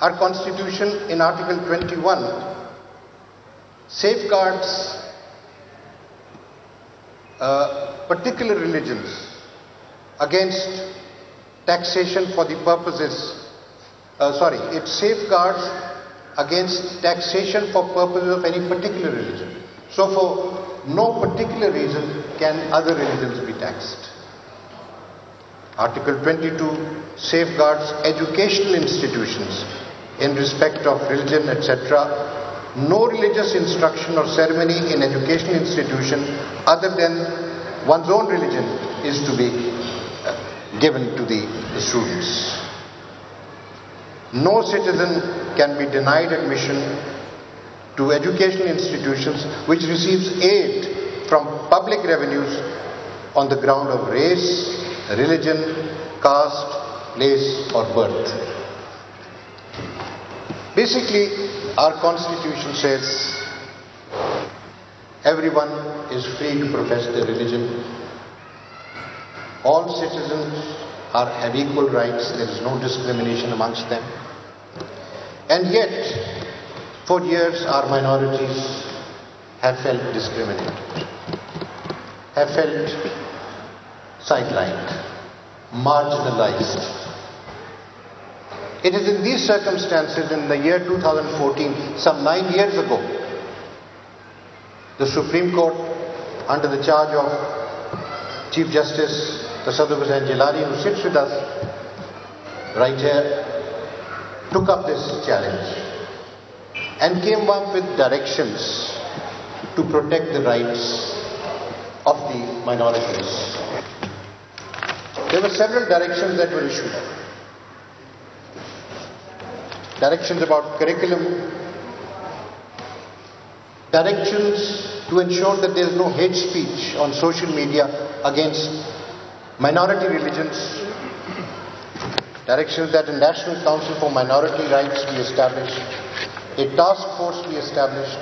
Our Constitution in Article 21 safeguards particular religions against taxation for the purposes, it safeguards against taxation for purposes of any particular religion. So for no particular reason can other religions be taxed. Article 22 safeguards educational institutions in respect of religion, etc. No religious instruction or ceremony in educational institution other than one's own religion is to be given to the students. No citizen can be denied admission to educational institutions which receives aid from public revenues on the ground of race, religion, caste, place or birth. Basically, our Constitution says everyone is free to profess their religion. All citizens have equal rights. There is no discrimination amongst them. And yet, for years our minorities have felt discriminated, have felt sidelined, marginalized. It is in these circumstances, in the year 2014, some 9 years ago, the Supreme Court, under the charge of Chief Justice Tasadduq Hussain Jilani, who sits with us right here, took up this challenge and came up with directions to protect the rights of the minorities. There were several directions that were issued. Directions about curriculum, directions to ensure that there is no hate speech on social media against minority religions, directions that a National Council for Minority Rights be established, a task force be established,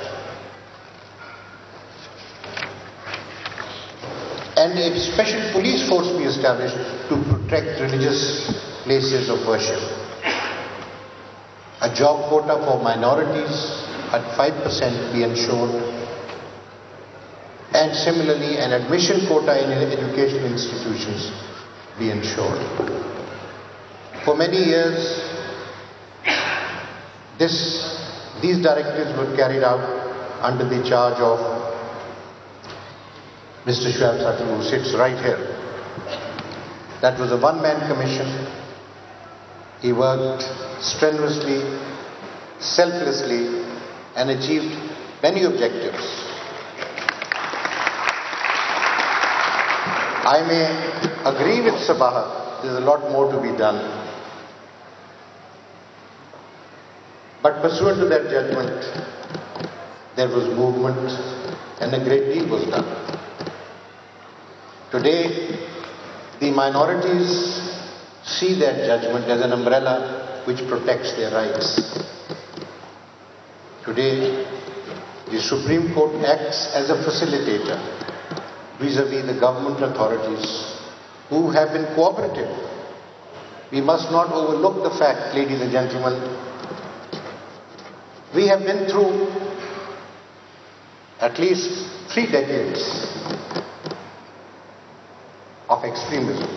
and a special police force be established to protect religious places of worship. A job quota for minorities at 5% be ensured, and similarly an admission quota in educational institutions be ensured. For many years, these directives were carried out under the charge of Mr. Shehbaz, who sits right here. That was a one-man commission. He worked strenuously, selflessly, and achieved many objectives. I may agree with SAMAA, there is a lot more to be done. But pursuant to that judgment, there was movement and a great deal was done. Today, the minorities see that judgment as an umbrella which protects their rights. Today, the Supreme Court acts as a facilitator vis-à-vis the government authorities who have been cooperative. We must not overlook the fact, ladies and gentlemen, we have been through at least 3 decades of extremism.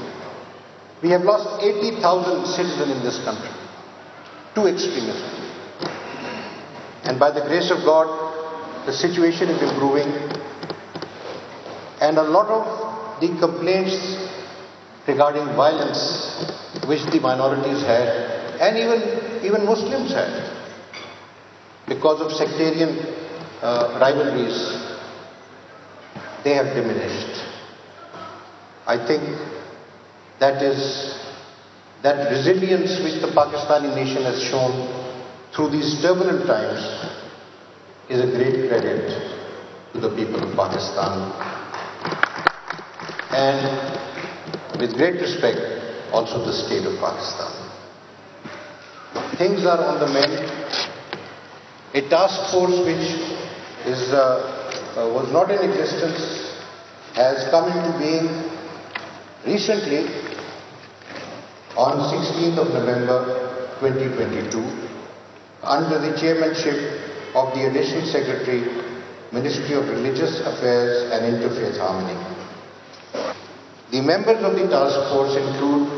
We have lost 80,000 citizens in this country to extremism. And by the grace of God, the situation is improving, and a lot of the complaints regarding violence which the minorities had, and even Muslims had, because of sectarian rivalries, they have diminished. I think that resilience which the Pakistani nation has shown through these turbulent times is a great credit to the people of Pakistan. And with great respect, also the state of Pakistan. Things are on the mend. A task force which was not in existence has come into being recently on 16th of November 2022. under the chairmanship of the Additional Secretary, Ministry of Religious Affairs and Interfaith Harmony. The members of the task force include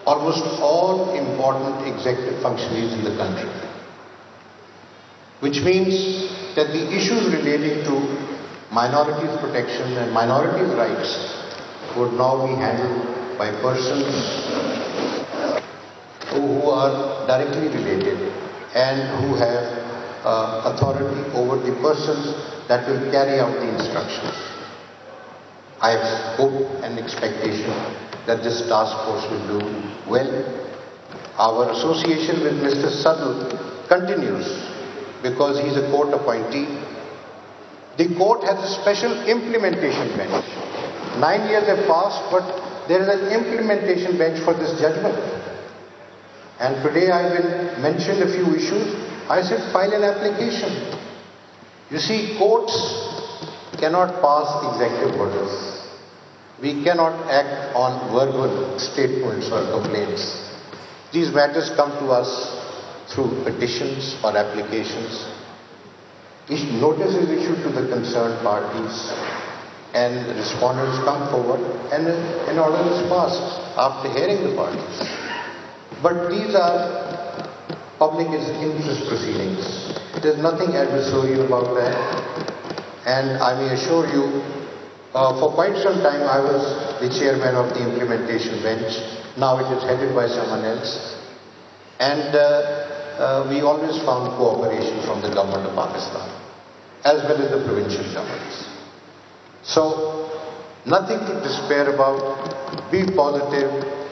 almost all important executive functionaries in the country, which means that the issues relating to minorities protection and minorities rights would now be handled by persons who are directly related and who have authority over the persons that will carry out the instructions. I have hope and expectation that this task force will do well. Our association with Mr. Sadhu continues because he is a court appointee. The court has a special implementation bench. 9 years have passed, but there is an implementation bench for this judgment. And today I will mention a few issues. I said file an application. You see, courts cannot pass executive orders. We cannot act on verbal statements or complaints. These matters come to us through petitions or applications. Notice is issued to the concerned parties and the respondents come forward and an order is passed after hearing the parties. But these are public interest proceedings. There is nothing adversarial about that. And I may assure you, for quite some time I was the chairman of the implementation bench. Now it is headed by someone else. And we always found cooperation from the government of Pakistan, as well as the provincial governments. So, nothing to despair about. Be positive,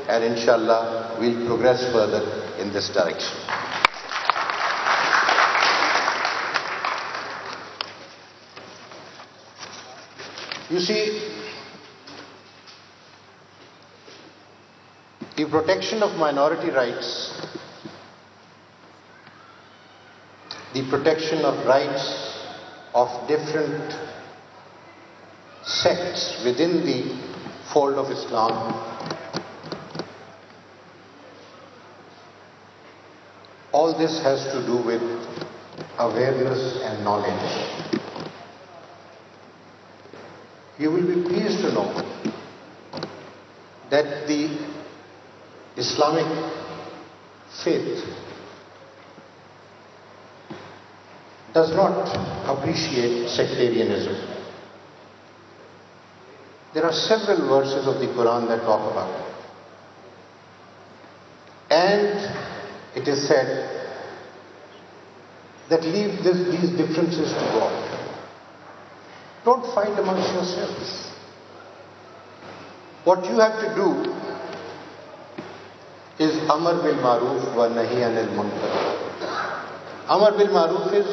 and inshallah, we'll progress further in this direction. You see, the protection of minority rights, the protection of rights of different sects within the fold of Islam, all this has to do with awareness and knowledge. You will be pleased to know that the Islamic faith does not appreciate sectarianism. There are several verses of the Quran that talk about it. And it is said that leave these differences to God. Don't fight amongst yourselves. What you have to do is Amar bil Maroof wa Nahi Anil Munkar. Amar bil Maroof is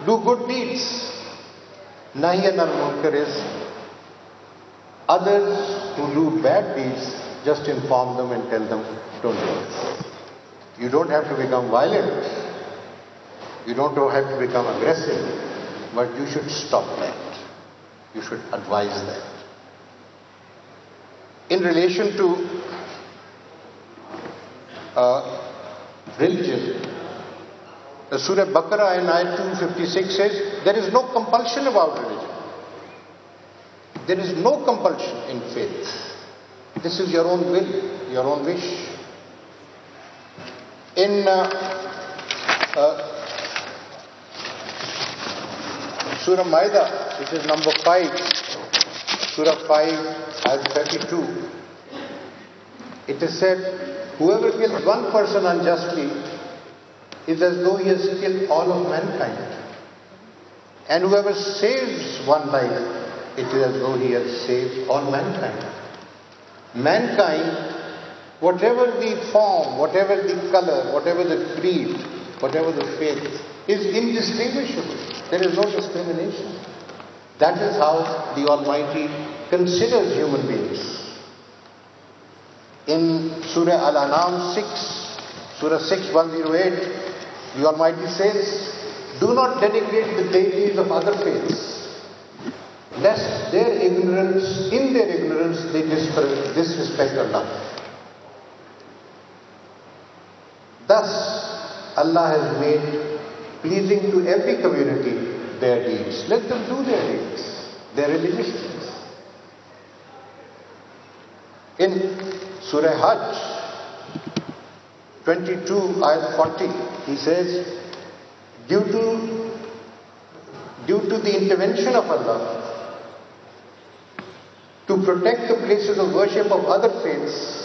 do good deeds. Nahi Anil Munkar is others who do bad deeds, just inform them and tell them, don't do this. You don't have to become violent. You don't have to become aggressive. But you should stop that. You should advise that. In relation to religion, the Surah Baqarah in Ayat 256 says, there is no compulsion about religion. There is no compulsion in faith. This is your own will, your own wish. In Surah Maida, which is number 5, Surah 5, Ayat 32, it is said, whoever kills one person unjustly is as though he has killed all of mankind. And whoever saves one life, it is as though he has saved all mankind. Mankind, whatever the form, whatever the color, whatever the creed, whatever the faith, is indistinguishable. There is no discrimination. That is how the Almighty considers human beings. In Surah Al-An'am 6, Surah 6, 108, the Almighty says, do not denigrate the deities of other faiths, lest their ignorance, in their ignorance, they disrespect Allah. Thus, Allah has made pleasing to every community their deeds. Let them do their deeds, their religious deeds. In Surah Hajj 22 ayat 40, he says, due to the intervention of Allah to protect the places of worship of other faiths,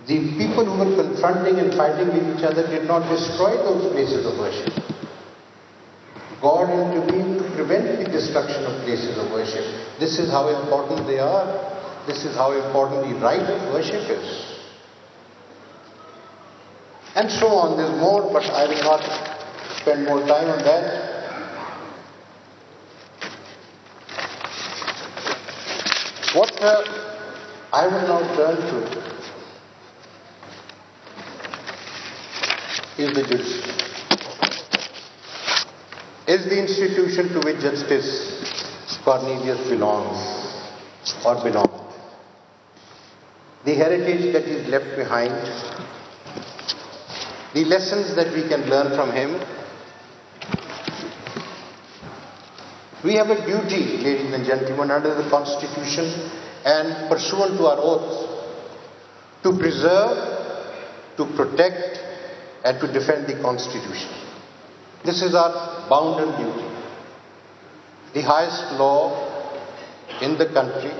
the people who were confronting and fighting with each other did not destroy those places of worship. God intervened to prevent the destruction of places of worship. This is how important they are. This is how important the right of worship is. And so on. There's more, but I will not spend more time on that. What I will now turn to is the judiciary. Is the institution to which Justice Cornelius belongs or belonged. The heritage that is left behind, the lessons that we can learn from him. We have a duty, ladies and gentlemen, under the Constitution and pursuant to our oath, to preserve, to protect, and to defend the Constitution. This is our bounden duty. The highest law in the country,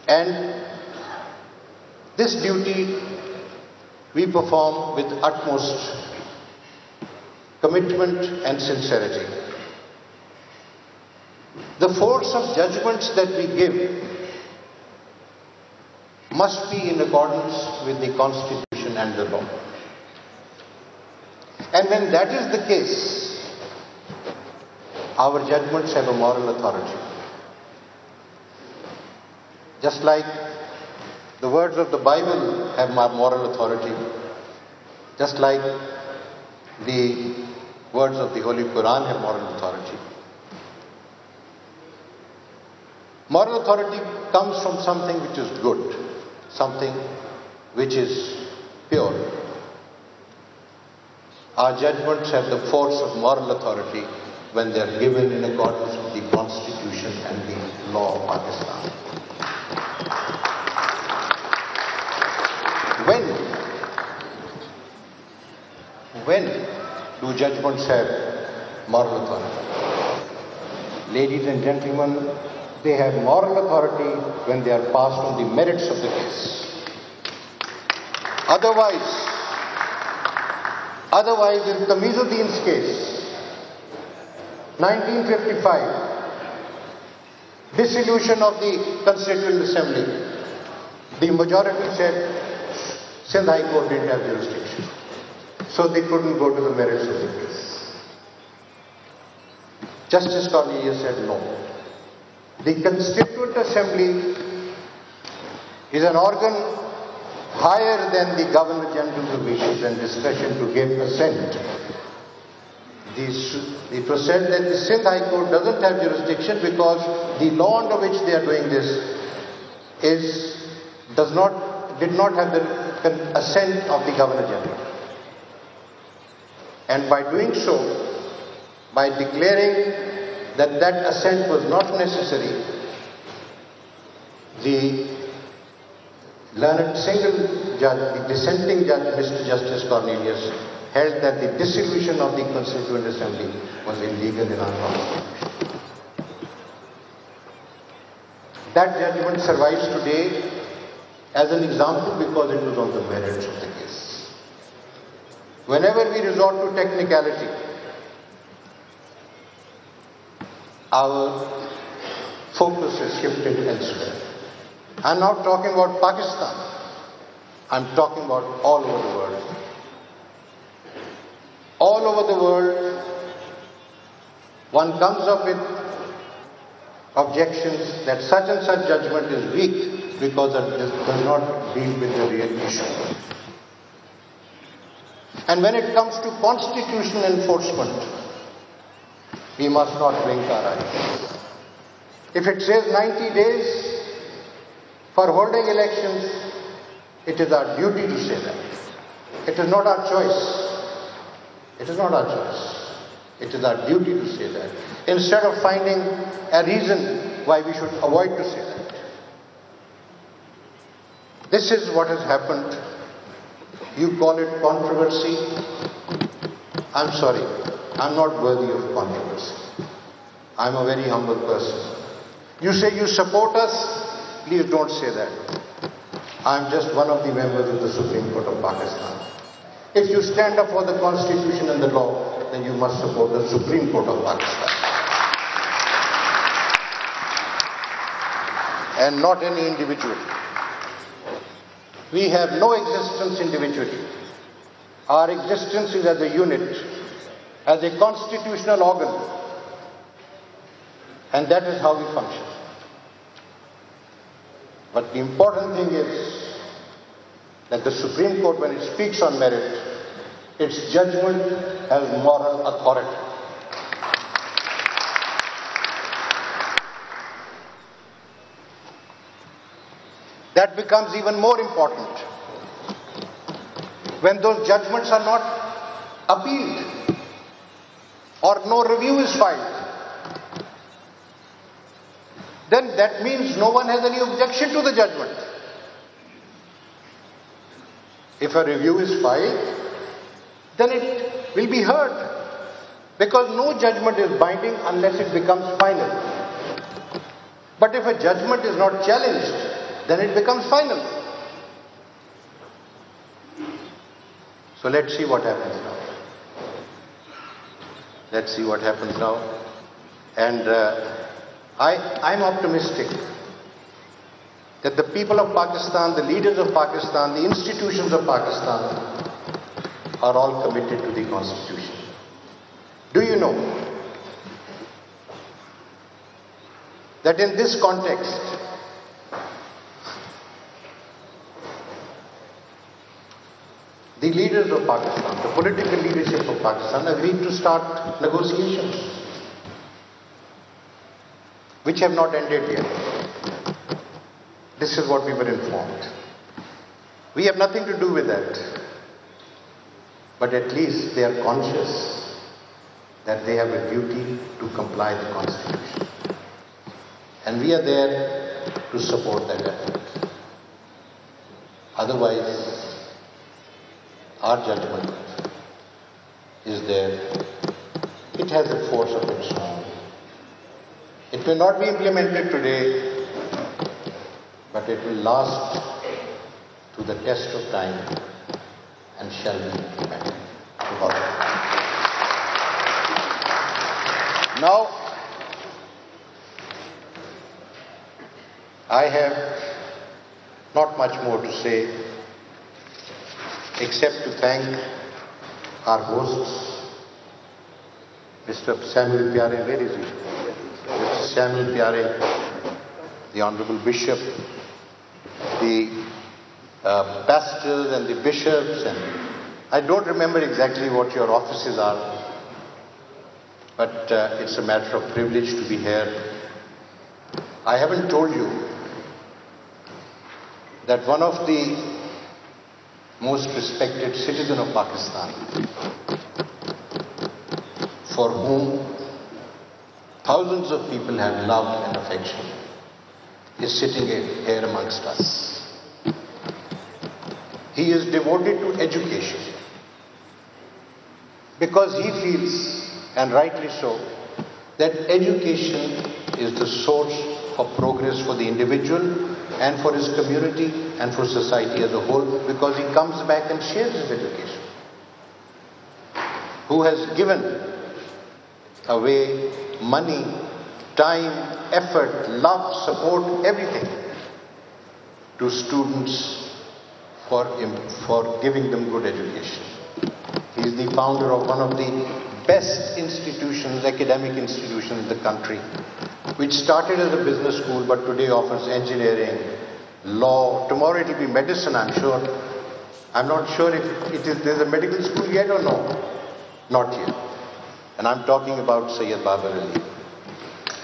and this duty we perform with utmost commitment and sincerity. The force of judgments that we give must be in accordance with the Constitution and the law. And when that is the case, our judgments have a moral authority. Just like the words of the Bible have moral authority, just like the words of the Holy Quran have moral authority. Moral authority comes from something which is good, something which is pure. Our judgments have the force of moral authority when they are given in accordance with the Constitution and the law of Pakistan. When do judgments have moral authority? Ladies and gentlemen, they have moral authority when they are passed on the merits of the case. Otherwise, in Tamizuddin's case, 1955, dissolution of the Constituent Assembly, the majority said Sindh High Court didn't have jurisdiction, so they couldn't go to the merits of the case. Justice Cornelius said no. The Constituent Assembly is an organ higher than the Governor General's wishes and discretion to give assent. It was said that the Sindh High Court doesn't have jurisdiction because the law under which they are doing this did not have the assent of the Governor General. And by doing so, by declaring that assent was not necessary, the learned single judge, the dissenting judge, Mr. Justice Cornelius, held that the dissolution of the Constituent Assembly was illegal in our Constitution. That judgment survives today as an example because it was on the merits of the case. Whenever we resort to technicality, our focus is shifted elsewhere. I'm not talking about Pakistan. I'm talking about all over the world. All over the world, one comes up with objections that such and such judgment is weak because it does not deal with the real issue. And when it comes to constitutional enforcement, we must not blink our eyes. If it says 90 days for holding elections, It is our duty to say that. It is not our choice. It is not our choice. It is our duty to say that. Instead of finding a reason why we should avoid to say that. This is what has happened. You call it controversy. I'm sorry. I'm not worthy of controversy. I'm a very humble person. You say you support us, please don't say that. I'm just one of the members of the Supreme Court of Pakistan. If you stand up for the Constitution and the law, then you must support the Supreme Court of Pakistan. And not any individual. We have no existence individually. Our existence is as a unit, as a constitutional organ. And that is how we function. But the important thing is that the Supreme Court, when it speaks on merit, its judgment has moral authority. That becomes even more important when those judgments are not appealed or no review is filed. Then that means no one has any objection to the judgment. If a review is filed, then it will be heard, because no judgment is binding unless it becomes final. But if a judgment is not challenged, then it becomes final. So let's see what happens now. Let's see what happens now. And I'm optimistic that the people of Pakistan, the leaders of Pakistan, the institutions of Pakistan are all committed to the Constitution. Do you know that in this context, the leaders of Pakistan, the political leadership of Pakistan agreed to start negotiations, which have not ended yet. This is what we were informed. We have nothing to do with that. But at least they are conscious that they have a duty to comply with the Constitution. And we are there to support that effort. Otherwise, our judgment is there. It has a force of its own. It may not be implemented today, but it will last to the test of time and shall be implemented. Now, I have not much more to say except to thank our hosts, Mr. Samuel Pyare, where is he? Mr. Samuel Pyare, the Honorable Bishop, the pastors and the bishops, and I don't remember exactly what your offices are, but it's a matter of privilege to be here. I haven't told you that one of the most respected citizen of Pakistan, for whom thousands of people have love and affection, is sitting here amongst us. He is devoted to education because he feels, and rightly so, that education is the source of progress for the individual and for his community and for society as a whole, because he comes back and shares his education. Who has given away money, time, effort, love, support, everything to students for giving them good education. He is the founder of one of the best institutions, academic institutions in the country, which started as a business school but today offers engineering, law. Tomorrow it will be medicine, I'm sure. I'm not sure if there's a medical school yet or no. Not yet. And I'm talking about Sayyid Babar Ali.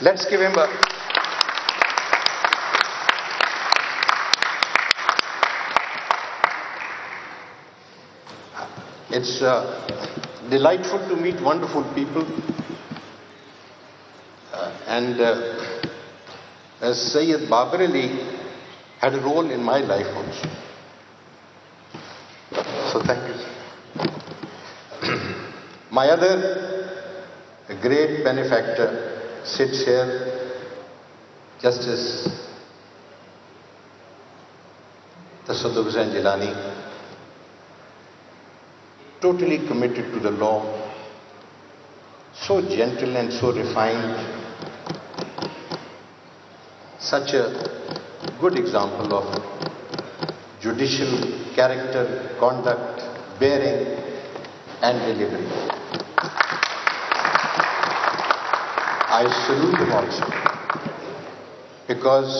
Let's give him a... It's delightful to meet wonderful people, and as Sayyid Babar Ali had a role in my life also. So thank you. My other great benefactor sits here, Justice Tasadduq Husain Jilani, totally committed to the law, so gentle and so refined, such a good example of judicial character, conduct, bearing and delivery. I salute him also, because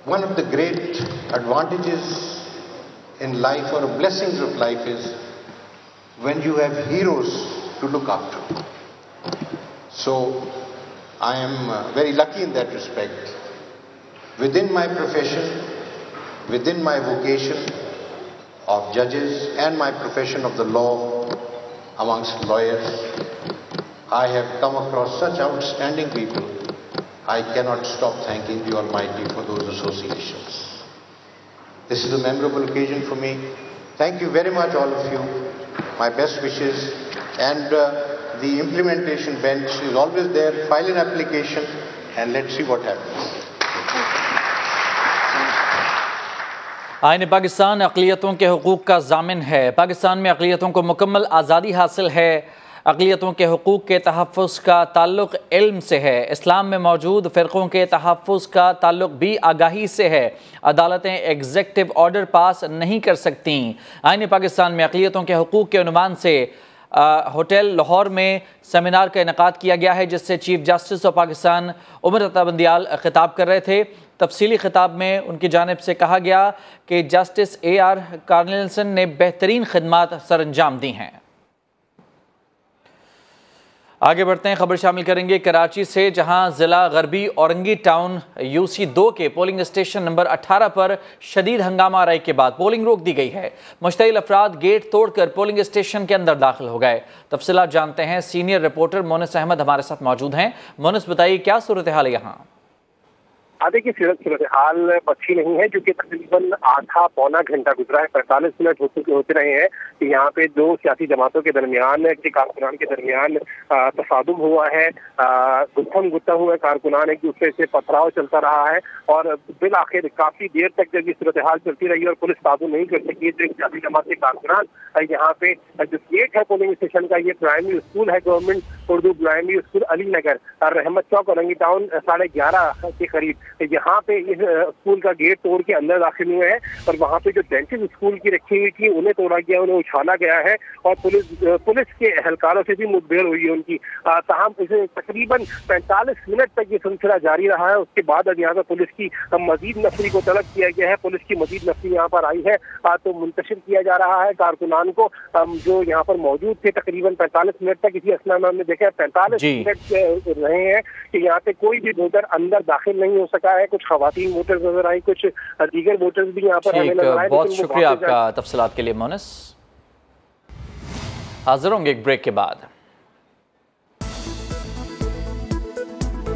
one of the great advantages in life, or blessings of life, is when you have heroes to look after. So I am very lucky in that respect. Within my profession, within my vocation of judges and my profession of the law amongst lawyers, I have come across such outstanding people. I cannot stop thanking the Almighty for those associations. This is a memorable occasion for me. Thank you very much, all of you. My best wishes. And the implementation bench is always there. File an application and let's see what happens. आईन पाकिस्तान अक़लियतों के हुकूक़ का ज़ामिन है। पाकिस्तान में अक़लियतों को मुकम्मल आज़ादी हासिल है। अक़लियतों के हुकूक़ के तहफ़्फ़ुज़ का ताल्लुक़ इल्म से है। इस्लाम में मौजूद फ़िरक़ों के तहफ़्फ़ुज़ का ताल्लुक़ भी आगाही से है। अदालतें एग्ज़ेक्टिव ऑर्डर पास नहीं कर सकती। आईन पाकिस्तान में अक़लियतों के हुकूक़ के उन्वान से होटल लाहौर में सेमिनार का इनेकाद किया गया है, जिससे chief justice of Pakistan Umar Bandial खिताब कर रहे थे। तफसीली खिताब में उनकी जानिब से कहा गया कि जस्टिस AR कार्नेल्सन ने बेहतरीन खिदमात सरअंजाम दी हैं। आगे बढ़ते हैं, खबर शामिल करेंगे कराची से, जहां ज़िला गरबी औरंगी टाउन UC2 के पोलिंग स्टेशन नंबर 18 पर शदीद हंगामा आराई के बाद पोलिंग रोक दी गई है। मुश्तइल अफराद गेट तोड़कर पोलिंग स्टेशन के अंदर दाखिल हो गए। तफसीलात जानते हैं, सीनियर रिपोर्टर मोनिस अहमद हमारे साथ मौजूद हैं। मोनिस, बताइए क्या सूरत हाल है यहाँ? आधे की सूरत हाल अच्छी नहीं है, क्योंकि तकरीबन आधा पौना घंटा गुजरा है, 45 मिनट होते रहे हैं कि यहाँ पे दो सियासी जमातों के दरमियान के कारकुनान के दरमियान तसादुम हुआ है। गुत्था हुआ कारकुनान एक दूसरे से पथराव चलता रहा है और बिल आखिर काफी देर तक जब ये सूरत हाल चलती रही और पुलिस काबू नहीं कर सकी, तो एक सियासी जमात के कारकुनान यहाँ पे जो गेट है पोलिंग स्टेशन का, ये प्राइमरी स्कूल है government Urdu primary school Ali Nagar Rahmat Chowk Orangi town 11:30 के करीब यहाँ पे इस स्कूल का गेट तोड़ के अंदर दाखिल हुए हैं और वहाँ पे जो बेंचेस स्कूल की रखी हुई थी उन्हें तोड़ा गया, उन्हें उछाला गया है और पुलिस के एहलकारों से भी मुठभेड़ हुई है उनकी। ताहम इसे तकरीबन 45 मिनट तक ये सिलसिला जारी रहा है। उसके बाद अब यहाँ पर पुलिस की मजीद नफरी को तलब किया गया है। पुलिस की मजीद नफरी यहाँ पर आई है तो मुंतशिर किया जा रहा है कारकुनान को जो यहाँ पर मौजूद थे तकरीबन 45 मिनट तक। इसी असना में हमने देखा 45 मिनट रहे हैं कि यहाँ पे कोई भी वोटर अंदर दाखिल नहीं हो सका है। कुछ खवातीन वोटर्स नजर आई, कुछ दीगर वोटर्स भी यहाँ पर हमें नजर आए। बहुत शुक्रिया आपका तफसीलात के लिए मोनिस। हाजिर होंगे एक ब्रेक के बाद।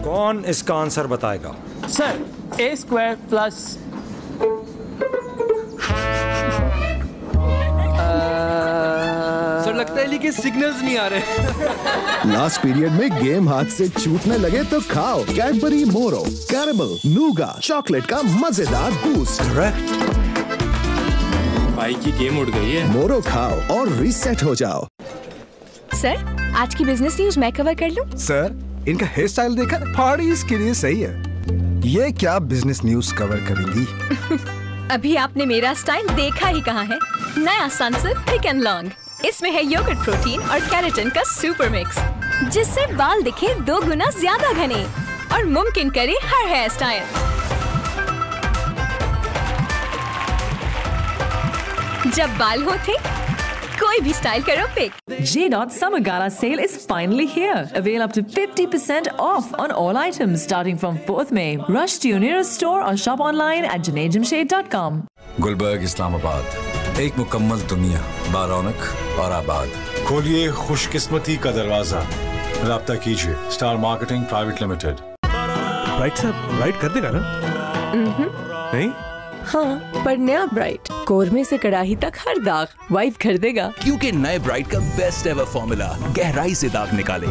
कौन इसका आंसर बताएगा? सर, A² प्लस सर लगता है कि सिग्नल्स नहीं आ रहे। लास्ट पीरियड में गेम हाथ से छूटने लगे तो खाओ कैडबरी मोरो कैरेमल नूगा चॉकलेट का मजेदार बूस्ट। भाई की गेम उड़ गई है। मोरो खाओ और रीसेट हो जाओ। सर, आज की बिजनेस न्यूज मैं कवर कर लूं? सर, इनका हेयर स्टाइल देखा, पार्टीज के लिए सही है। ये क्या बिजनेस न्यूज कवर करेंगी? अभी आपने मेरा स्टाइल देखा ही कहाँ है। नया सनसिल्क थिक एंड लॉन्ग, इसमें है योगर्ट प्रोटीन और केराटिन का सुपर मिक्स, जिससे बाल दिखे 2 गुना ज्यादा घने और मुमकिन करे हर हेयर स्टाइल। जब बाल होते कोई भी स्टाइल करो pick. J.Dot Summer Gala sale is finally here. Avail up to 50% off on all items starting from 4th May. Rush to your nearest store or shop online at janejamshade.com. Gulberg Islamabad, एक मुकम्मल दुनिया, बारौनक और आबाद। खोलिए खुशकिस्मती का दरवाजा, राब्ता कीजिए star marketing private limited. Bright साहब ब्राइट कर देगा ना? नहीं? हाँ, पर नया ब्राइट कोरमे से कड़ाही तक हर दाग वाइप कर देगा। क्योंकि नए ब्राइट का बेस्ट एवर फॉर्मूला गहराई से दाग निकाले।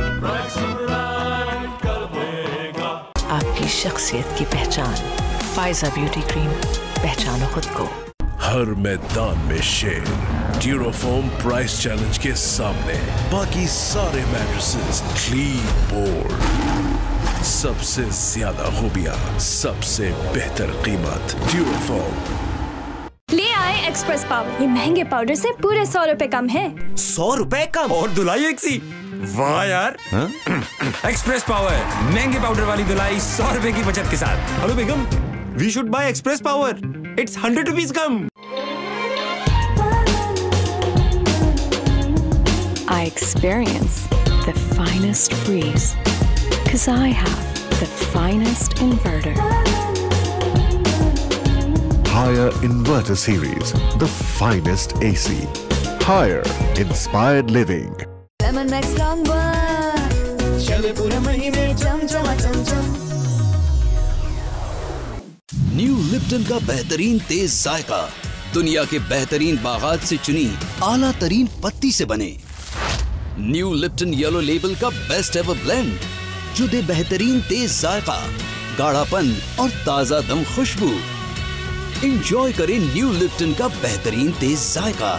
आपकी शख्सियत की पहचान, फायजा ब्यूटी क्रीम, पहचानो खुद को। हर मैदान में शेर, ड्यूरोफोम प्राइस चैलेंज के सामने, बाकी सारे मैट्रेसेस क्लीन बोर्ड, सबसे ज्यादा खूबियां, सबसे बेहतर कीमत, ड्यूरोफोम। ले आए एक्सप्रेस पावर, ये महंगे पाउडर से पूरे 100 रुपए कम है। 100 रुपए कम और धुलाई एक सी। वाह यार। एक्सप्रेस पावर, महंगे पाउडर वाली धुलाई 100 रुपए की बचत के साथ। Hello Begum, we should buy express power, it's 100 rupees कम। I experience the finest breeze, 'cause I have the finest inverter. Higher Inverter Series, the finest AC. Higher Inspired Living. Lemon Max Long One, चले पूरे महीने चमचमा चमचम। New Lipton का बेहतरीन तेज जायका, दुनिया के बेहतरीन बागात से चुनी आला तरीन पत्ती से बने। न्यू लिप्टन येलो लेबल का बेस्ट एवर ब्लेंड, जो दे बेहतरीन तेज जायका, गाढ़ापन और ताजा दम खुशबू। इंजॉय करें न्यू लिप्टन का बेहतरीन तेज जायका।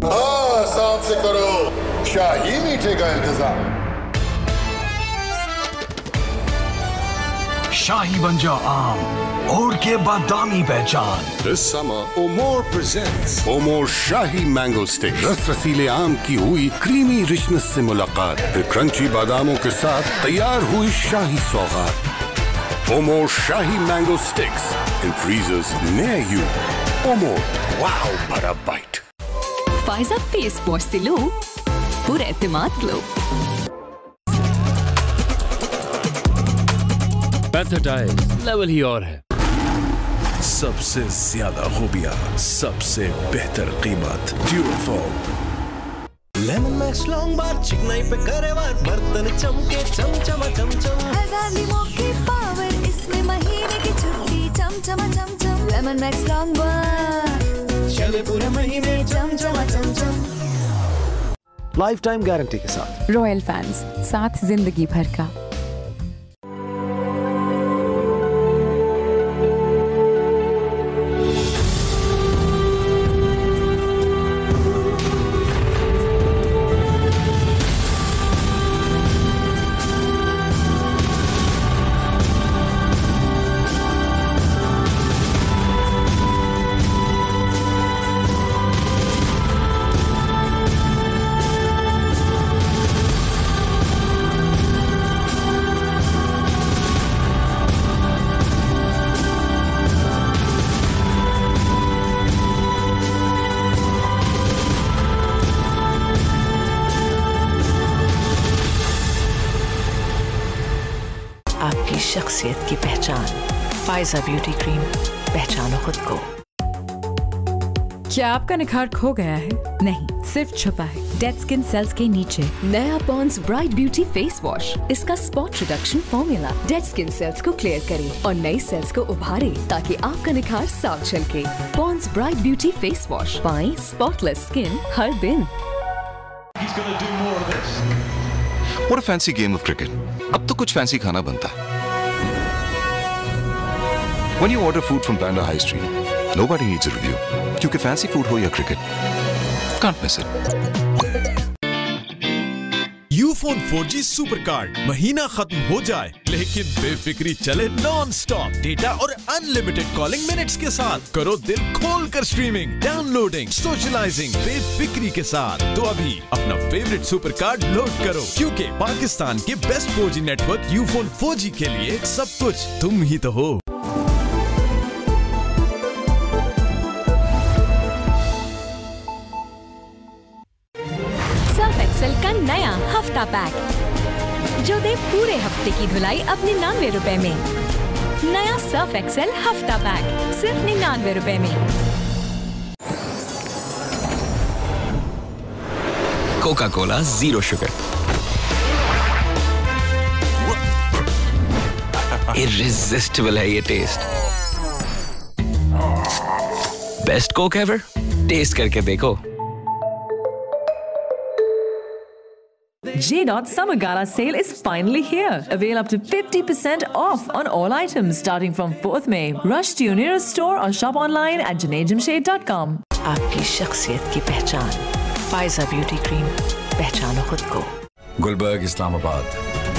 आराम से करो, शाही मीठे का इंतजाम। शाही बन जाओ आम और के बादामी पहचान। This summer, Umar presents Umar shahi mango stick. रस रसीले आम की हुई क्रीमी रिचनेस से मुलाकात, फिर क्रंची बादामों के साथ तैयार हुई शाही सौगात। Umar shahi mango sticks in freezers near you. Umar, wow भरा बाइट। फायजा फेस वॉश से लो पूरा एतमाद लो। पैथेटाइज लेवल ही और है। सबसे ज्यादा खूबियां, सबसे बेहतर कीमत, ड्यूरोफोम। लेमन मैक्स लॉन्ग बार, चिकनाई पे करे वार, बर्तन चमके चमचमा चमचम। 1000 लीमों की पावर, इसमें महीने की छुट्टी चमचमा चमचम। लेमन मैक्स लॉन्ग बार, चले पूरे महीने चमचमा चमचम। लाइफ टाइम गारंटी के साथ। रॉयल फैंस, साथ जिंदगी भर का। शख्सियत की पहचान, फायजा ब्यूटी क्रीम, पहचानो खुद को। क्या आपका निखार खो गया है? नहीं, सिर्फ छुपा है डेड स्किन सेल्स के नीचे। नया Pond's bright beauty face wash, इसका spot reduction formula dead skin cells को क्लियर करे और नई सेल्स को उभारे, ताकि आपका निखार साफ झलके। Pond's bright beauty face wash, पाएं स्पॉटलेस स्किन हर दिन। What a fancy game of cricket. अब तो कुछ फैंसी खाना बनता है। When you order food from Panda High Street, nobody needs a review. क्योंकि फैंसी फूड हो या cricket, can't miss it. Ufone 4G super card, महीना खत्म हो जाए लेकिन बेफिक्री चले नॉन स्टॉप डेटा और अनलिमिटेड कॉलिंग मिनट्स के साथ। करो दिल खोल कर स्ट्रीमिंग, डाउनलोडिंग, सोशलाइजिंग बेफिक्री के साथ। तो अभी अपना फेवरेट सुपर कार्ड लोड करो, क्योंकि पाकिस्तान के best 4G network Ufone 4G के लिए सब कुछ तुम ही तो हो। का नया हफ्ता पैक, जो दे पूरे हफ्ते की धुलाई अपने 99 रुपए में। नया सर्फ एक्सेल हफ्ता पैक सिर्फ 99 रुपए में। Coca Cola zero sugar, irresistible है ये टेस्ट। बेस्ट कोक एवर, टेस्ट करके देखो। J.Dot Summer Gala sale is finally here. Avail up to 50% off on all items starting from 4th May. Rush to your nearest store or shop online at janejamshade.com. आपकी शख्सियत की पहचान, Faiza beauty cream, पहचानो खुद को। गुलबर्ग इस्लामाबाद,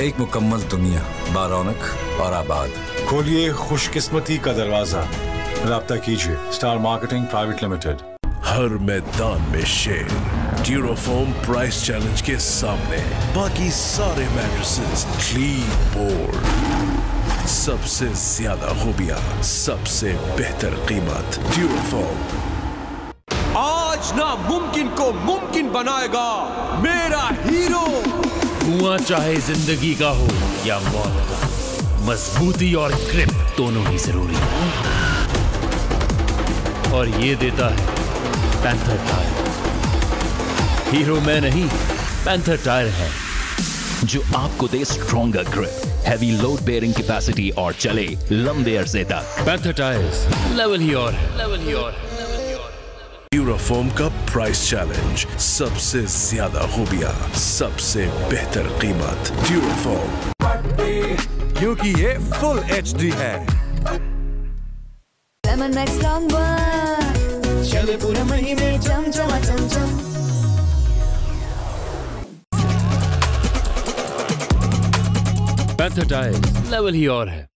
एक मुकम्मल दुनिया, बारौनक और आबाद। खोलिए खुशकिस्मती का दरवाजा, राब्ता कीजिए स्टार मार्केटिंग प्राइवेट लिमिटेड। हर मैदान में शेर, ड्यूरोफोम प्राइस चैलेंज के सामने बाकी सारे मैट्रेसेस क्लीन बोर्ड, सबसे ज्यादा खूबियां, सबसे बेहतर कीमत। ड्यूरोफोम आज नामुमकिन को मुमकिन बनाएगा मेरा हीरो। कुआं चाहे जिंदगी का हो या मौत का, मजबूती और ग्रिप दोनों ही जरूरी है, और ये देता है पैंथर टायर। हीरो मैं नहीं, पैंथर टायर है जो आपको दे stronger grip, heavy load bearing capacity और चले लंबे अरसे तक। पैंथर टायर्स, लेवल ही और है, लेवल ही और है। ड्यूरोफोम का प्राइस चैलेंज, सबसे ज्यादा खूबियां, सबसे बेहतर कीमत। ड्यूरोफोम, क्योंकि ये फुल HD है। लेमन मैक्स लॉन्ग वन, चले पूरे महीने चम चमा चम चम। पैंथर टायर्स, लेवल ही और है।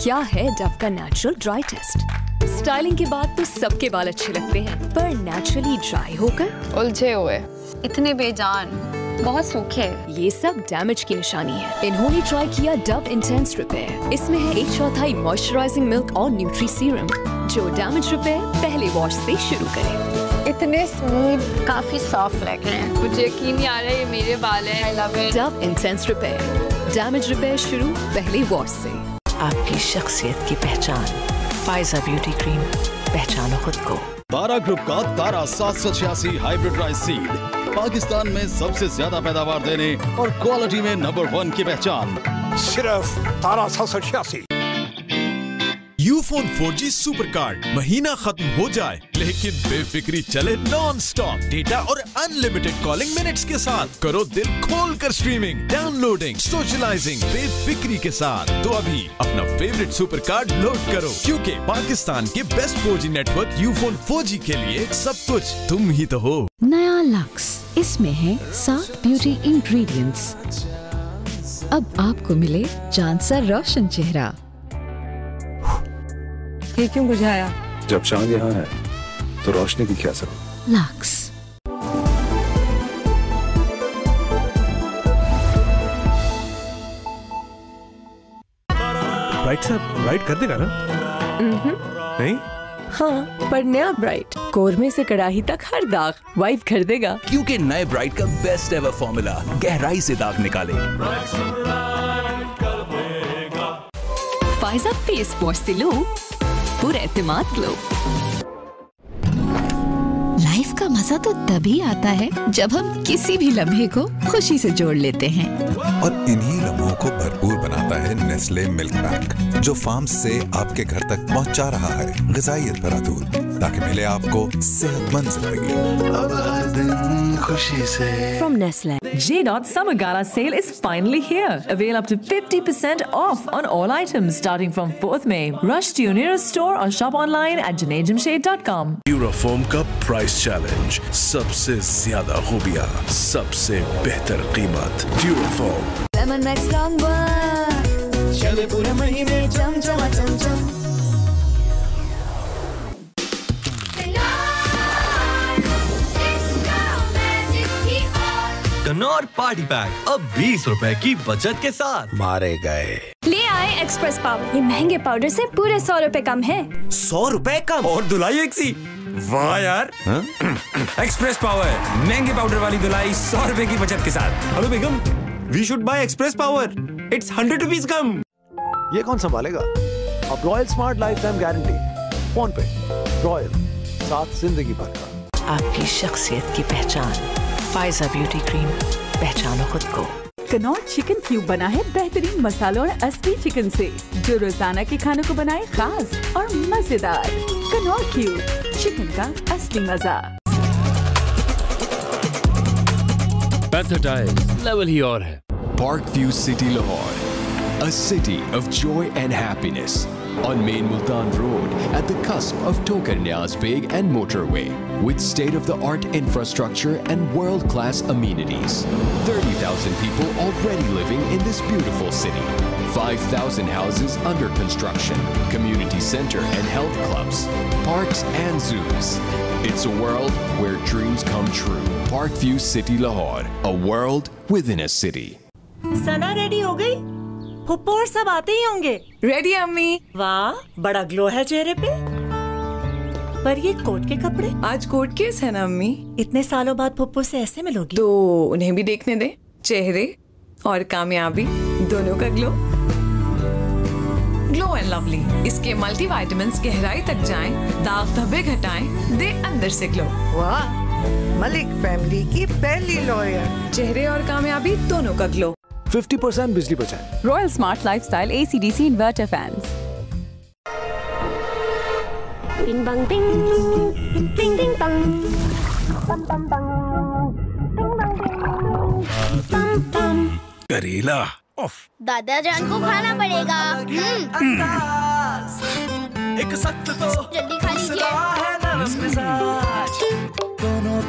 क्या है डव का नेचुरल ड्राई टेस्ट? स्टाइलिंग के बाद तो सबके बाल अच्छे लगते हैं, पर नेचुरली ड्राई होकर उलझे हुए, इतने बेजान, बहुत सूखे। ये सब डैमेज की निशानी है। इन्होंने ट्राई किया डव इंटेंस रिपेयर। इसमें है 1/4 मॉइस्चराइजिंग मिल्क और न्यूट्री सीरम, जो डैमेज रिपेयर पहले वॉश से शुरू करे। इतने स्मूथ, काफी सॉफ्ट लग रहे हैं। मुझे यकीन नहीं आ रहा ये मेरे बाल हैं। I love it. Dove intense repair, damage repair शुरू पहले वॉश से। आपकी शख्सियत की पहचान, फायजा ब्यूटी क्रीम, पहचानो खुद को। तारा ग्रुप का तारा 786 हाइब्रिड राइस सीड, पाकिस्तान में सबसे ज्यादा पैदावार देने और क्वालिटी में नंबर 1 की पहचान, सिर्फ तारा 786। यूफोन 4G सुपर कार्ड, महीना खत्म हो जाए लेकिन बेफिक्री चले नॉन स्टॉप। डेटा और अनलिमिटेड कॉलिंग मिनट्स के साथ करो दिल खोल कर स्ट्रीमिंग, डाउनलोडिंग, सोशलाइजिंग बेफिक्री के साथ। तो अभी अपना फेवरेट सुपर कार्ड लोड करो, क्योंकि पाकिस्तान के best 4G network Ufone 4G के लिए सब कुछ तुम ही तो हो। नया लक्स, इसमें है 7 ब्यूटी इंग्रेडिएंट्स। अब आपको मिले चांद सा रोशन चेहरा। ये क्यों बुझाया? जब चांद यहाँ है तो रोशनी की क्या जरूरत? लक्स। ब्राइट साहब ब्राइट कर देगा ना? नहीं? हाँ, पर नया ब्राइट कोरमे से कड़ाही तक हर दाग वाइप कर देगा। क्योंकि नए ब्राइट का बेस्ट एवर फॉर्मूला गहराई से दाग निकाले। फायजा फेस वॉश से लो पूरा एतमाद ग्लो। लाइफ का मजा तो तभी आता है जब हम किसी भी लम्हे को खुशी से जोड़ लेते हैं, और इन्हीं लम्हों को भरपूर बनाता है नेस्ले मिल्क पैक, जो फार्म से आपके घर तक पहुंचा रहा है ग़िज़ाइयत भरा दूध, ताकि मिले आपको सेहतमंद जिंदगी खुशी से। From Nestle, J.Dot Summer Gala sale is finally here. Avail up to 50% off on all items starting from 4th May. Rush to your nearest store or shop online at janejamshade.com. ड्यूरोफोम का प्राइस चैलेंज, सबसे ज्यादा खूबियां, सबसे बेहतर कीमत। ड्यूरोफोम, lemon max long one, चले पूरे महीने चम चमा चम चम। कनौर पार्टी पैक अब 20 रुपए की बचत के साथ। मारे गए। ले आए एक्सप्रेस पावर। ये महंगे पाउडर से पूरे 100 रुपए कम है। 100 रुपए कम और धुलाई एक सी। वाह यार। एक्सप्रेस पावर महंगे पाउडर वाली धुलाई 100 रुपए की बचत के साथ। Hello Begum, we should buy express power, it's 100 rupees कम। ये कौन संभालेगा? अब royal smart lifetime guarantee phone पे। रॉयल, साथ जिंदगी भर का। आपकी शख्सियत की पहचान, फाइजा ब्यूटी क्रीम, पहचानो खुद को। कनौर चिकन क्यूब बना है बेहतरीन मसालों और असली चिकन से, जो रोजाना के खानों को बनाए खास और मजेदार। कनौर क्यूब, चिकन का असली मजा। पैराडाइज लेवल ही और है। Park View City Lahore, a city of joy and happiness. On Main Multan Road, at the cusp of Tokar Niaz Beg and Motorway, with state-of-the-art infrastructure and world-class amenities. 30,000 people already living in this beautiful city. 5,000 houses under construction, community center and health clubs, parks and zoos. It's a world where dreams come true. Park View City Lahore, a world within a city. Sana ready हो गई? फुप्पो और सब आते ही होंगे। Ready अम्मी। वाह, बड़ा glow है चेहरे पे। पर ये कोट के कपड़े? आज कोट केस है ना अम्मी। इतने सालों बाद फुप्पो से ऐसे मिलोगी? तो उन्हें भी देखने दे, चेहरे और कामयाबी दोनों का ग्लो। ग्लो एंड लवली, इसके मल्टीविटामिन्स गहराई तक जाएं, दाग धब्बे घटाएं, दे अंदर से ग्लो। वाह, मलिक फैमिली की पहली लॉयर। चेहरे और कामयाबी दोनों का ग्लो। 50% बिजली बचाएं। Royal smart lifestyle ACDC inverter fans. बिंग बंग बिंग बिंग बिंग बंग बम बम बंग बम बम। करेला दादा जान को खाना पड़ेगा। एक सख्त तो जल्दी खा लीजिए।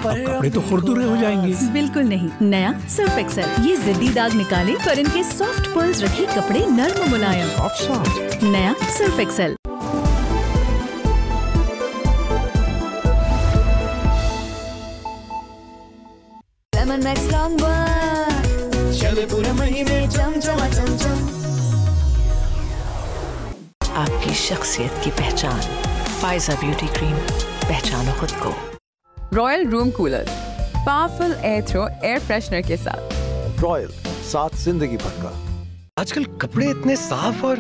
कपड़े तो खुरदुरे हो जाएंगे। बिल्कुल नहीं, नया सर्फ एक्सेल, ये जिद्दी दाग निकाले पर इनके सॉफ्ट पर्ल्स रखे कपड़े नर्म मुलायम। नया Surf Excel. Lemon max long one, चले पूरे महीने चम चमा चम चम। आपकी शख्सियत की पहचान, फाइजा ब्यूटी क्रीम, पहचानो खुद को। Royal room cooler, powerful air throw air freshener के साथ। रॉयल, साथ जिंदगी भर का। आजकल कपड़े इतने साफ और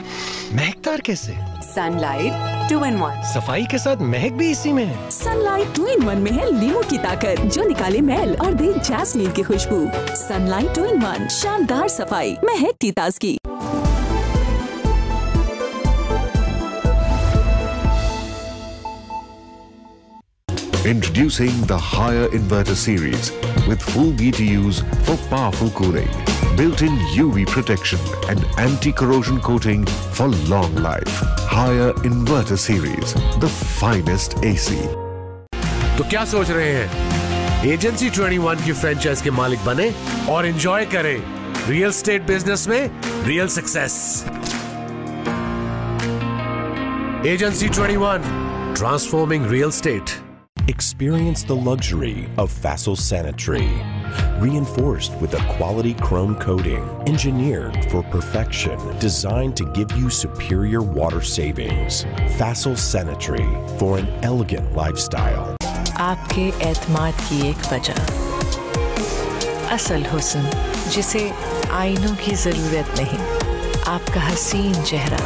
महकदार कैसे? Sunlight 2-in-1। सफाई के साथ महक भी इसी में है। सनलाइट 2-in-1 में है लीमू की ताकत, जो निकाले मैल और दे जैस्मीन की खुशबू। सनलाइट 2-in-1, शानदार सफाई, महक की ताजगी। Introducing the higher inverter series with full BTUs for powerful cooling, built-in UV protection and anti-corrosion coating for long life. Higher inverter series, the finest AC. तो क्या सोच रहे हैं? एजेंसी 21 की फ्रेंचाइज के मालिक बने और एंजॉय करें रियल एस्टेट बिजनेस में real success. Agency 21, transforming real estate. Experience the luxury of Facile Sanitary. Reinforced with a quality chrome coating, engineered for perfection, designed to give you superior water savings. Facile Sanitary for an elegant lifestyle. आपके एतमाद की एक वजह, असल हुस्न जिसे आईनों की जरूरत नहीं, आपका हसीन चेहरा,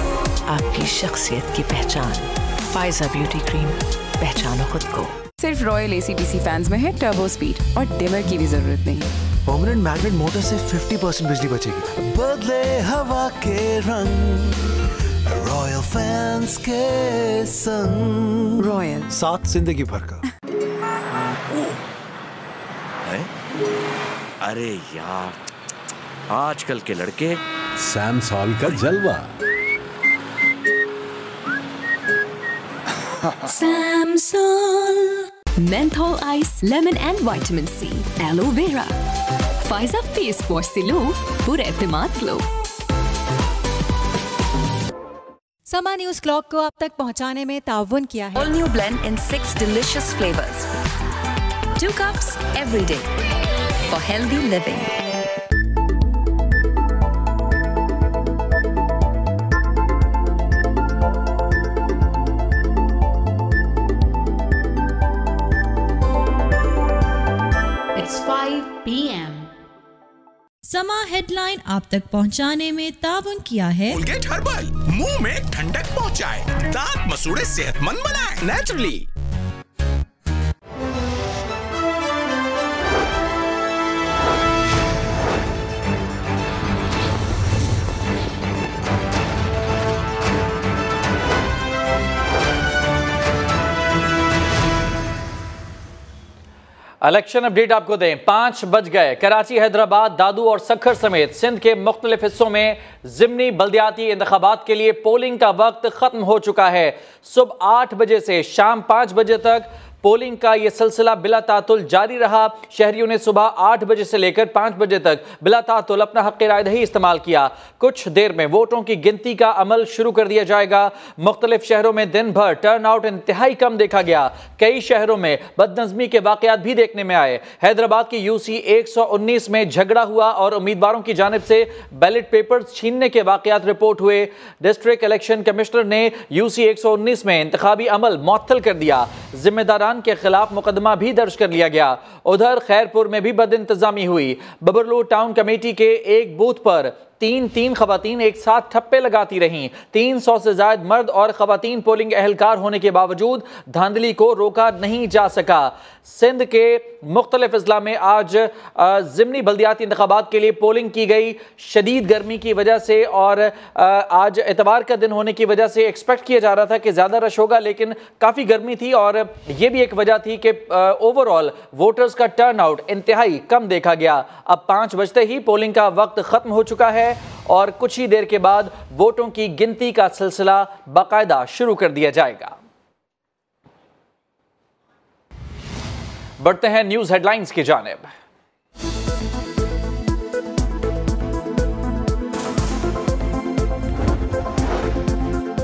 आपकी शख्सियत की पहचान। फाइजा ब्यूटी क्रीम, पहचानो खुद को। सिर्फ रॉयल ACDC फैंस में है टर्बो स्पीड और डिमर की भी जरूरत नहीं। परमानेंट मैग्नेट मोटर से 50% बिजली बचेगी। बदले हवा के रंग, रॉयल फैंस के संग। रॉयल, साथ जिंदगी भर का। अरे यार, आजकल के लड़के सैमसंग का जलवा। Samsung. Menthol ice, lemon and vitamin C, aloe vera. Faiza face wash से लो पूरा एतमाद लो। समा न्यूज क्लॉक को आप तक पहुंचाने में ताउन किया है All new blend in 6 delicious flavors. 2 cups every day for healthy living. It's 5 p.m. समा हेडलाइन आप तक पहुंचाने में ताउन किया है कोलगेट हर्बल, मुंह में ठंडक पहुंचाए, दांत मसूड़े सेहतमंद बनाए नेचुरली। इलेक्शन अपडेट आपको दें। 5 बज गए। कराची, हैदराबाद, दादू और सखर समेत सिंध के मुख्तलिफ हिस्सों में ज़िमनी बल्दियाती इंतखाबात के लिए पोलिंग का वक्त खत्म हो चुका है। सुबह 8 बजे से शाम 5 बजे तक पोलिंग का यह सिलसिला बिला तातुल जारी रहा। शहरियों ने सुबह 8 बजे से लेकर 5 बजे तक बिला तातुल अपना हक़ राय दही इस्तेमाल किया। कुछ देर में वोटों की गिनती का अमल शुरू कर दिया जाएगा। मुख्तलिफ शहरों में दिन भर टर्न आउट इंतहाई कम देखा गया। कई शहरों में बदनज़मी के वाक़यात भी देखने में आए। हैदराबाद की UC 119 में झगड़ा हुआ और उम्मीदवारों की जानिब से बैलेट पेपर्स छीनने के वाक़यात रिपोर्ट हुए। डिस्ट्रिक्ट इलेक्शन कमिश्नर ने UC 119 में इंतखाबी अमल मुअत्तल कर दिया। जिम्मेदारान के खिलाफ मुकदमा भी दर्ज कर लिया गया। उधर खैरपुर में भी बदइंतजामी हुई। बबरलू टाउन कमेटी के एक बूथ पर 3 खवातीन एक साथ ठप्पे लगाती रहीं। 300 से ज्यादा मर्द और खवातीन पोलिंग एहलकार होने के बावजूद धांधली को रोका नहीं जा सका। सिंध के मुख्तलिफ अजला में आज ज़िमनी बल्दियाती इंतखाबात के लिए पोलिंग की गई। शदीद गर्मी की वजह से और आज एतवार का दिन होने की वजह से एक्सपेक्ट किया जा रहा था कि ज़्यादा रश होगा, लेकिन काफ़ी गर्मी थी और यह भी एक वजह थी कि ओवरऑल वोटर्स का टर्न आउट इंतहाई कम देखा गया। अब 5 बजते ही पोलिंग का वक्त ख़त्म हो चुका है और कुछ ही देर के बाद वोटों की गिनती का सिलसिला बाकायदा शुरू कर दिया जाएगा। बढ़ते हैं न्यूज हेडलाइंस की जानिब।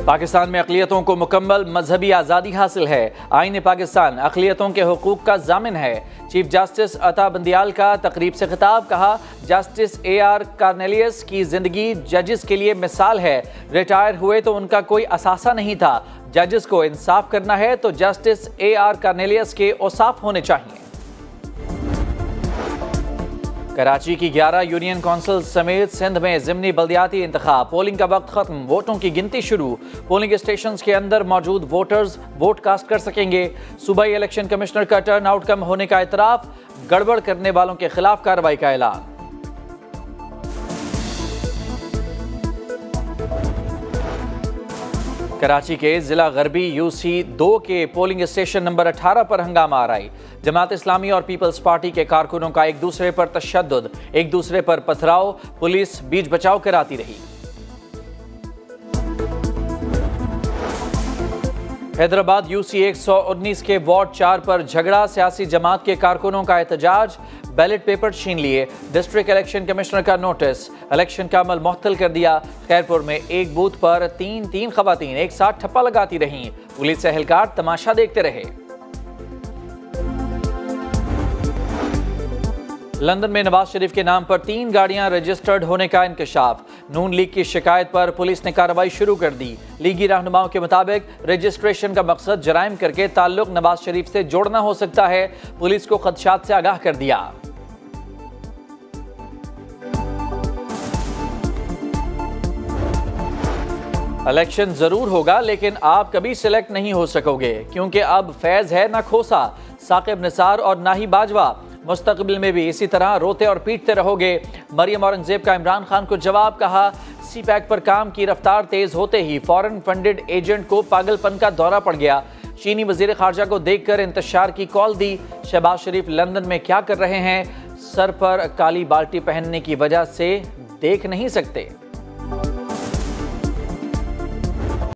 पाकिस्तान में अक़लियतों को मुकम्मल मजहबी आज़ादी हासिल है। आईन पाकिस्तान अक़लियतों के हुकूक का ज़ामिन है। चीफ जस्टिस अता बंदियाल का तकरीब से खिताब। कहा, जस्टिस AR कार्नेलियस की ज़िंदगी जजेस के लिए मिसाल है। रिटायर हुए तो उनका कोई असासा नहीं था। जजेस को इंसाफ करना है तो जस्टिस AR कार्नेलियस के औसाफ होने चाहिए। कराची की 11 यूनियन काउंसिल समेत सिंध में ज़िमनी बल्दियाती इंतखाब। पोलिंग का वक्त खत्म, वोटों की गिनती शुरू। पोलिंग स्टेशन के अंदर मौजूद वोटर्स वोट कास्ट कर सकेंगे। सूबाई इलेक्शन कमिश्नर का टर्न आउट कम होने का एतराफ़। गड़बड़ करने वालों के खिलाफ कार्रवाई का ऐलान। कराची के जिला गरबी UC 2 के पोलिंग स्टेशन नंबर 18 पर हंगामा आराई। जमात इस्लामी और पीपल्स पार्टी के कारकुनों का एक दूसरे पर तशद्दुद, एक दूसरे पर पथराव, पुलिस बीच बचाव कराती रही। हैदराबाद UC 119 के वार्ड 4 पर झगड़ा, सियासी जमात के कारकुनों का एहतजाज, बैलेट पेपर छीन लिए। डिस्ट्रिक्ट इलेक्शन कमिश्नर का नोटिस, इलेक्शन का अमल मुअत्तल कर दिया। खैरपुर में एक बूथ पर 3 खवातीन एक साथ ठप्पा लगाती रहीं। पुलिस एहलकार तमाशा देखते रहे। लंदन में नवाज शरीफ के नाम पर 3 गाड़ियां रजिस्टर्ड होने का इंकशाफ। नून लीग की शिकायत पर पुलिस ने कार्रवाई शुरू कर दी। लीगी रहनुमाओं के मुताबिक रजिस्ट्रेशन का मकसद जराइम करके ताल्लुक नवाज शरीफ से जोड़ना हो सकता है। पुलिस को खदशात से आगाह कर दिया। इलेक्शन जरूर होगा लेकिन आप कभी सिलेक्ट नहीं हो सकोगे, क्योंकि अब फैज है ना खोसा, साकिब निसार और ना ही बाजवा। मुस्तकबिल में भी इसी तरह रोते और पीटते रहोगे। मरियम औरंगजेब का इमरान खान को जवाब। कहा, CPAC पर काम की रफ्तार तेज होते ही फॉरेन फंडेड एजेंट को पागलपन का दौरा पड़ गया। चीनी वजीर खारजा को देखकर इंतशार की कॉल दी। शहबाज शरीफ लंदन में क्या कर रहे हैं, सर पर काली बाल्टी पहनने की वजह से देख नहीं सकते।